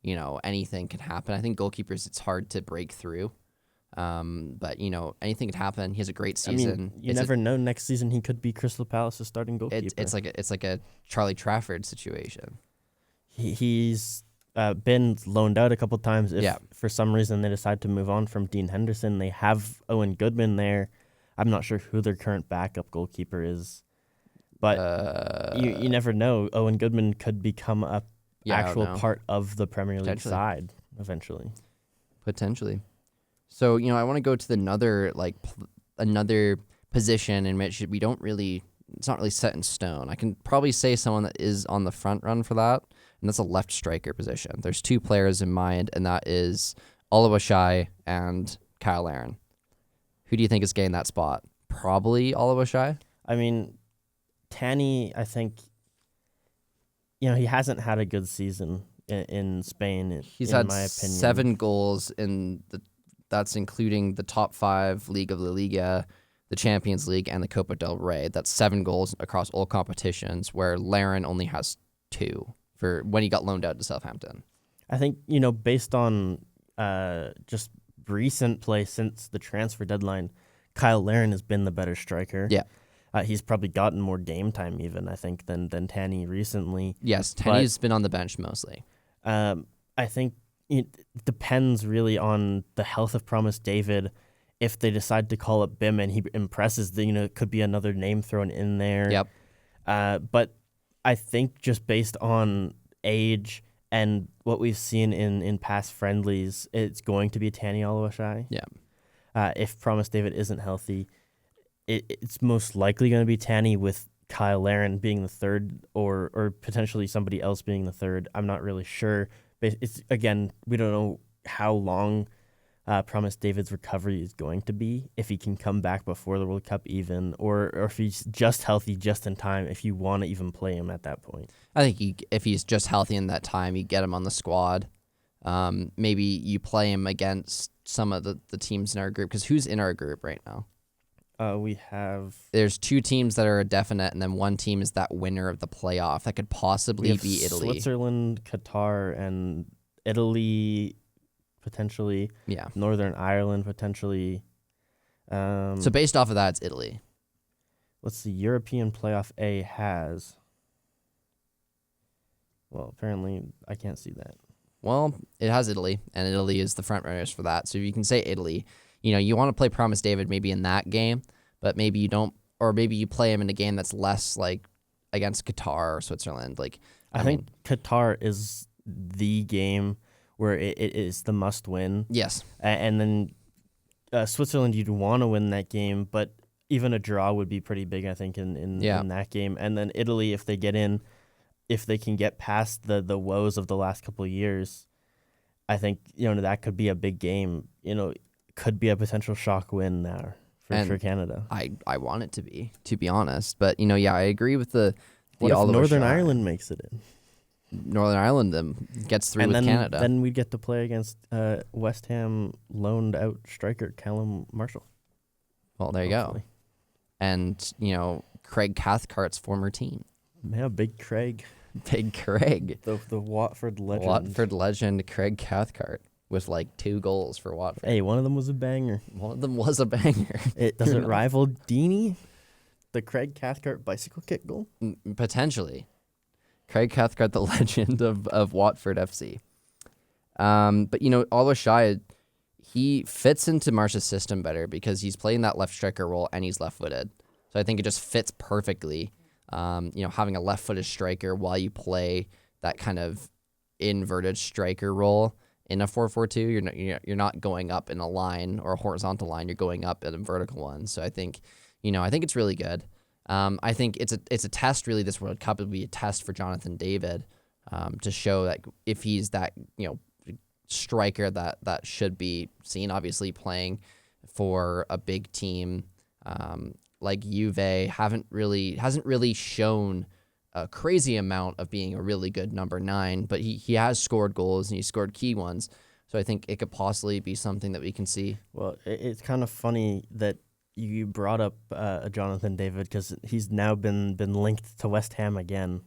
anything can happen. I think goalkeepers, it's hard to break through. But anything could happen. He has a great season. You never know. Next season he could be Crystal Palace's starting goalkeeper. It's like a Charlie Trafford situation. He's been loaned out a couple times. If Yeah. for some reason they decide to move on from Dean Henderson, they have Owen Goodman there. I'm not sure who their current backup goalkeeper is, but you never know. Owen Goodman could become a actual part of the Premier League side eventually. Potentially. So, I want to go to another position in which it's not really set in stone. I can probably say someone that is on the front run for that, and that's a left striker position. There's two players in mind, and that is Oluwaseyi and Kyle Larin. Who do you think is getting that spot? Probably Oluwaseyi. I mean, Tanny, I think, he hasn't had a good season in Spain. He's in had my opinion. 7 goals that's including the top 5 League of La Liga, the Champions League, and the Copa del Rey. That's 7 goals across all competitions, where Larin only has 2 for when he got loaned out to Southampton. I think, based on just recent play since the transfer deadline, Kyle Larin has been the better striker. Yeah. He's probably gotten more game time even, I think, than Tanny recently. Yes, Tanny's been on the bench mostly. I think it depends really on the health of Promise David. If they decide to call up Bim and he impresses, then it could be another name thrown in there. Yep. But I think just based on age and what we've seen in past friendlies, it's going to be Tanny Oluwaseyi. Yeah. If Promise David isn't healthy, it's most likely going to be Tanny, with Kyle Larin being the third, or potentially somebody else being the third. I'm not really sure. But we don't know how long Promise David's recovery is going to be, if he can come back before the World Cup even, or if he's just healthy just in time, if you want to even play him at that point. I think if he's just healthy in that time, you get him on the squad. Maybe you play him against some of the teams in our group, because who's in our group right now? There's 2 teams that are a definite, and then one team is that winner of the playoff. That could possibly be Italy. Switzerland, Qatar, and Italy, potentially. Yeah. Northern Ireland, potentially. So based off of that, it's Italy. What's the European playoff A has? Well, apparently I can't see that. Well, it has Italy, and Italy is the front runners for that. So if you can say Italy, you want to play Promise David maybe in that game, but maybe you don't, or maybe you play him in a game that's less like against Qatar or Switzerland. I think Qatar is the game where it is the must win. Yes. And then Switzerland, you'd want to win that game, but even a draw would be pretty big, I think, in that game. And then Italy, if they can get past the woes of the last couple of years, I think that could be a big game. Could be a potential shock win there for Canada. I want it to be honest. But I agree with the what if Oliver Northern shot. Ireland makes it in? Northern Ireland gets through with Canada. Then we get to play against West Ham loaned out striker Callum Marshall. Well, there you go. And Craig Cathcart's former team. Yeah, Big Craig. Big Craig. The Watford legend. Watford legend Craig Cathcart with 2 goals for Watford. Hey, one of them was a banger. One of them was a banger. Does it rival Deeney? The Craig Cathcart bicycle kick goal? Potentially. Craig Cathcart, the legend of Watford FC. But Oluwaseyi, he fits into Marsh's system better because he's playing that left striker role and he's left-footed. So I think it just fits perfectly. Having a left-footed striker while you play that kind of inverted striker role in a 4-4-2. You're not going up in a line or a horizontal line. You're going up in a vertical one. So I think it's really good. I think it's a test. Really, this World Cup will be a test for Jonathan David to show that if he's that striker that should be seen. Obviously, playing for a big team like Juve hasn't really shown a crazy amount of being a really good number 9, but he has scored goals and he scored key ones. So I think it could possibly be something that we can see. Well, it's kind of funny that you brought up Jonathan David because he's now been linked to West Ham again.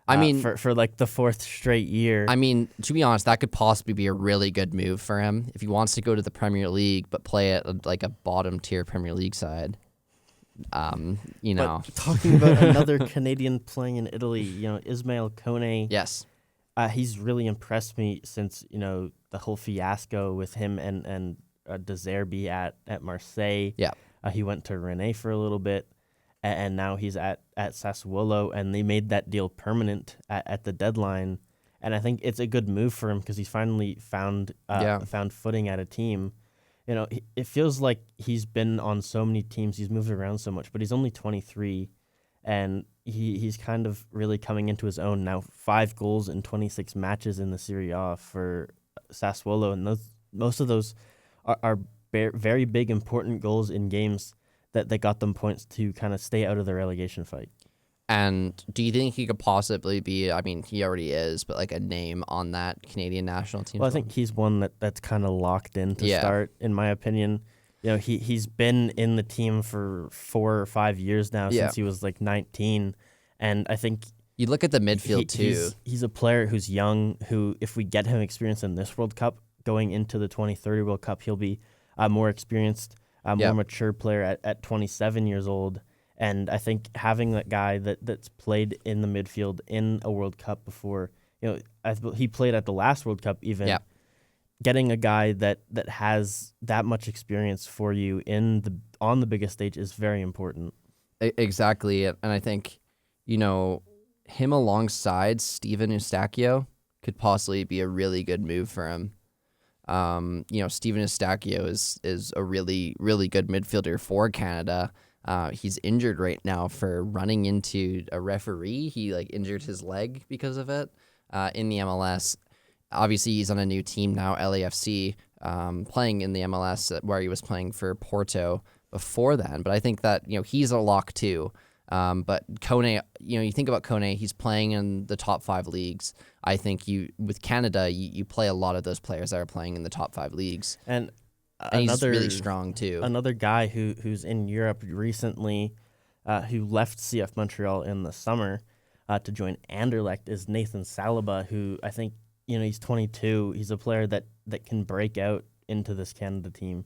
I mean, for like the 4th straight year. I mean, to be honest, that could possibly be a really good move for him if he wants to go to the Premier League, but play at like a bottom tier Premier League side. But talking about another Canadian playing in Italy, Ismail Kone. Yes. He's really impressed me since the whole fiasco with him and De Zerbi at Marseille. Yeah. He went to Rennes for a little bit, and now he's at Sassuolo, and they made that deal permanent at the deadline. And I think it's a good move for him because he's finally found footing at a team. It feels like he's been on so many teams, he's moved around so much, but he's only 23, and he's kind of really coming into his own now. 5 goals in 26 matches in the Serie A for Sassuolo, and most of those are very big, important goals in games that got them points to kind of stay out of the relegation fight. And do you think he could possibly be, I mean, he already is, but like a name on that Canadian national team? Well, I think he's one that's kind of locked in to start, in my opinion. He's been in the team for 4 or 5 years now since he was like 19. And I think you look at the midfield too. He's a player who's young, who if we get him experience in this World Cup, going into the 2030 World Cup, he'll be a more experienced, more mature player at 27 years old. And I think having that guy that's played in the midfield in a World Cup before, he played at the last World Cup even. Yeah. Getting a guy that has that much experience for you on the biggest stage is very important. Exactly, and I think him alongside Steven Eustáquio could possibly be a really good move for him. Steven Eustáquio is a really, really good midfielder for Canada. He's injured right now for running into a referee. He injured his leg because of it in the MLS. Obviously, he's on a new team now, LAFC, playing in the MLS where he was playing for Porto before then. But I think that he's a lock too. But Kone, you think about Kone, he's playing in the top 5 leagues. I think with Canada, you play a lot of those players that are playing in the top 5 leagues. And he's really strong too. Another guy who's in Europe recently, who left CF Montreal in the summer to join Anderlecht, is Nathan Saliba, who I think he's 22. He's a player that can break out into this Canada team.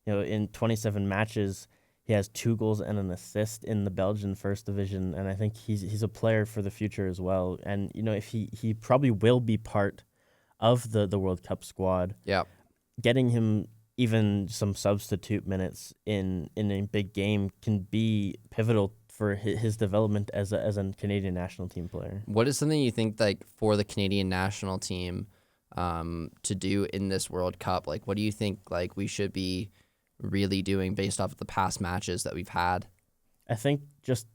In 27 matches, he has 2 goals and an assist in the Belgian First Division, and I think he's a player for the future as well. And if he probably will be part of the World Cup squad. Yeah, getting him even some substitute minutes in a big game can be pivotal for his development as a Canadian national team player. What is something you think for the Canadian national team to do in this World Cup? What do you think we should be really doing based off of the past matches that we've had? I think just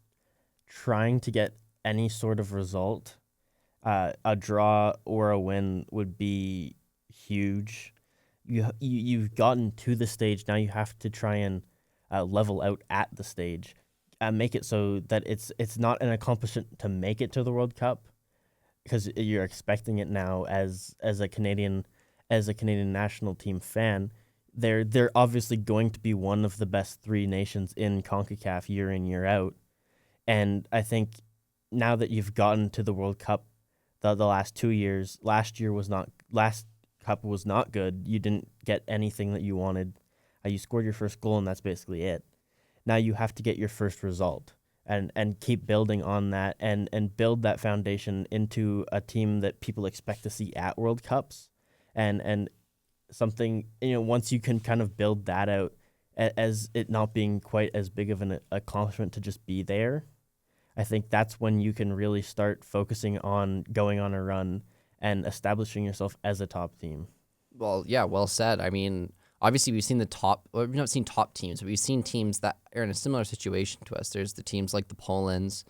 trying to get any sort of result, a draw or a win would be huge. You've gotten to the stage, now you have to try and level out at the stage. Make it so that it's not an accomplishment to make it to the World Cup, because you're expecting it now as a Canadian national team fan. They're obviously going to be one of the best 3 nations in CONCACAF year in, year out. And I think now that you've gotten to the World Cup the last 2 years, last Cup was not good. You didn't get anything that you wanted. You scored your first goal and that's basically it. Now you have to get your first result and keep building on that and build that foundation into a team that people expect to see at World Cups. And something, once you can kind of build that out, as it not being quite as big of an accomplishment to just be there. I think that's when you can really start focusing on going on a run and establishing yourself as a top team. Well, yeah, well said. I mean, obviously we've seen we've not seen top teams, but we've seen teams that are in a similar situation to us. There's the teams like the Polands.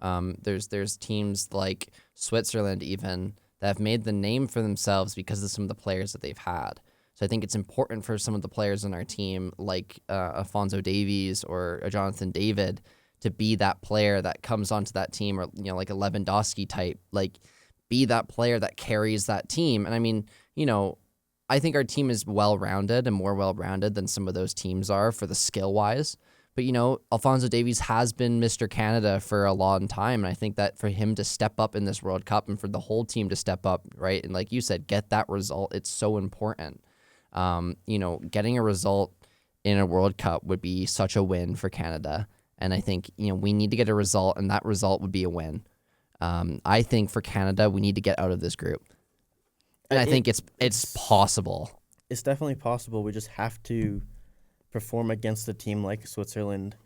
There's teams like Switzerland even that have made the name for themselves because of some of the players that they've had. So I think it's important for some of the players on our team, like Alphonso Davies or Jonathan David, to be that player that comes onto that team, or like a Lewandowski type, like be that player that carries that team. And I mean, I think our team is well-rounded and more well-rounded than some of those teams are for the skill-wise. But, Alphonso Davies has been Mr. Canada for a long time, and I think that for him to step up in this World Cup and for the whole team to step up, right, and like you said, get that result, it's so important. Getting a result in a World Cup would be such a win for Canada, and I think, we need to get a result, and that result would be a win. I think for Canada, we need to get out of this group. And I think it's possible. It's definitely possible. We just have to perform against a team like Switzerland,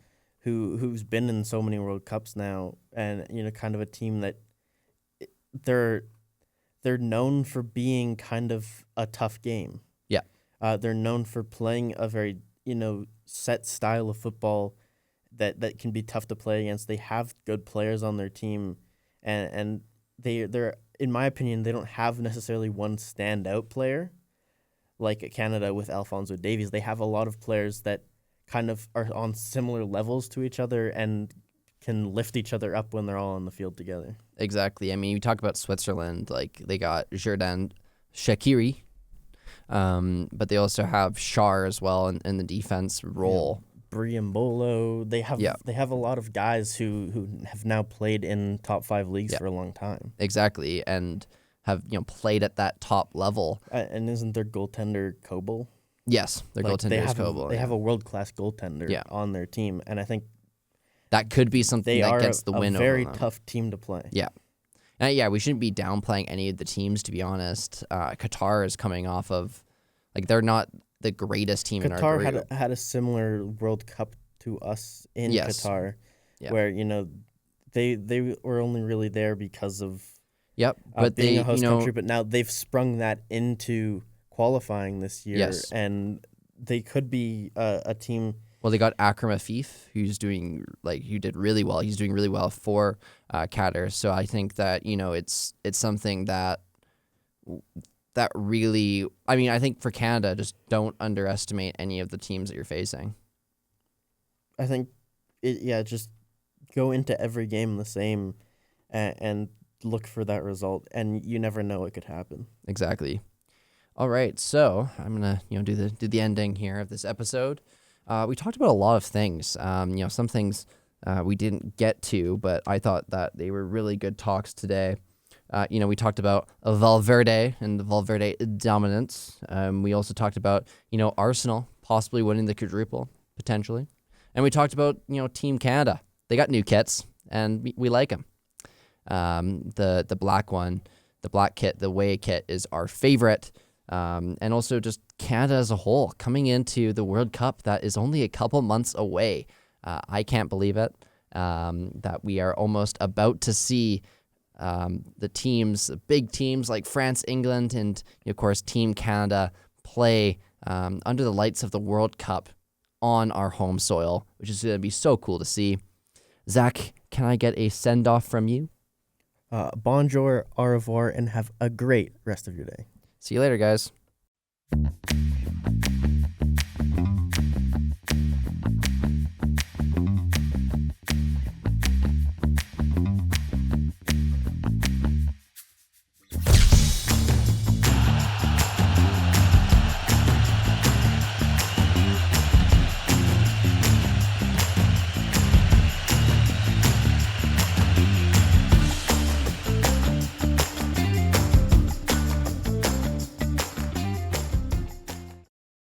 who's been in so many World Cups now, and kind of a team that they're known for being kind of a tough game. Yeah. They're known for playing a very set style of football that can be tough to play against. They have good players on their team, and they're in my opinion, they don't have necessarily one standout player like Canada with Alphonso Davies. They have a lot of players that kind of are on similar levels to each other and can lift each other up when they're all on the field together. Exactly. I mean, you talk about Switzerland, like they got Jordan Shaqiri, but they also have Schär as well in the defense role. Briambolo. They have a lot of guys who have now played in top 5 leagues for a long time. Exactly, and have played at that top level. And isn't their goaltender Kobel? Yes, their goaltender is Kobel. They have a world-class goaltender on their team, and I think that could be something that gets the win over them. They are a very tough team to play. Yeah. We shouldn't be downplaying any of the teams, to be honest. Qatar is coming off of, they're not the greatest team in our group. Qatar had a similar World Cup to us in Qatar, where they were only really there because of but being a host country. But now they've sprung that into qualifying this year, and they could be a team. Well, they got Akram Afif, who did really well. He's doing really well for Qatar. So I think that it's something that really, I think for Canada, just don't underestimate any of the teams that you're facing. I think, just go into every game the same and look for that result, and you never know what could happen. Exactly. All right, so I'm gonna do the ending here of this episode. We talked about a lot of things. Some things we didn't get to, but I thought that they were really good talks today. We talked about Valverde and the Valverde dominance. We also talked about, Arsenal possibly winning the quadruple, potentially. And we talked about, Team Canada. They got new kits, and we like them. The black one, the black kit, the away kit is our favorite. And also just Canada as a whole coming into the World Cup that is only a couple months away. I can't believe it, that we are almost about to see the big teams like France, England, and of course Team Canada play under the lights of the World Cup on our home soil, which is going to be so cool to see. Zach, can I get a send-off from you? Bonjour, au revoir, and have a great rest of your day. See you later, guys.